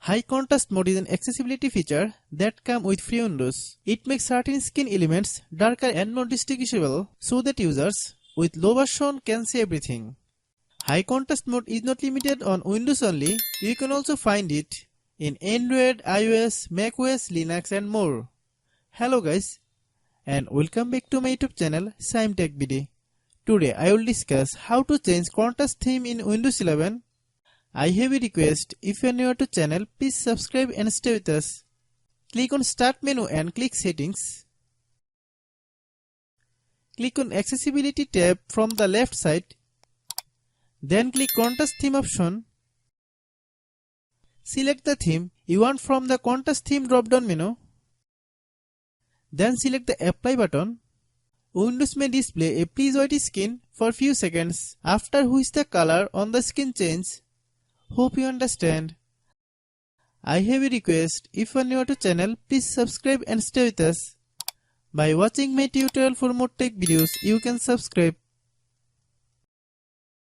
High contrast mode is an accessibility feature that comes with free Windows. It makes certain skin elements darker and more distinguishable so that users with low version can see everything. High contrast mode is not limited on Windows only. You can also find it in Android, iOS, macOS, Linux and more. Hello guys, and welcome back to my YouTube channel Shaem Tech BD. Today I will discuss how to change contrast theme in Windows 11. I have a request. If you are new to channel, please subscribe and stay with us. Click on Start menu and click Settings. Click on Accessibility tab from the left side. Then click Contrast Theme option. Select the theme you want from the Contrast Theme drop-down menu. Then select the Apply button. Windows may display a please wait skin for few seconds, after which the color on the skin changes. Hope you understand. I have a request. If you are new to channel, please subscribe and stay with us. By watching my tutorial for more tech videos, you can subscribe.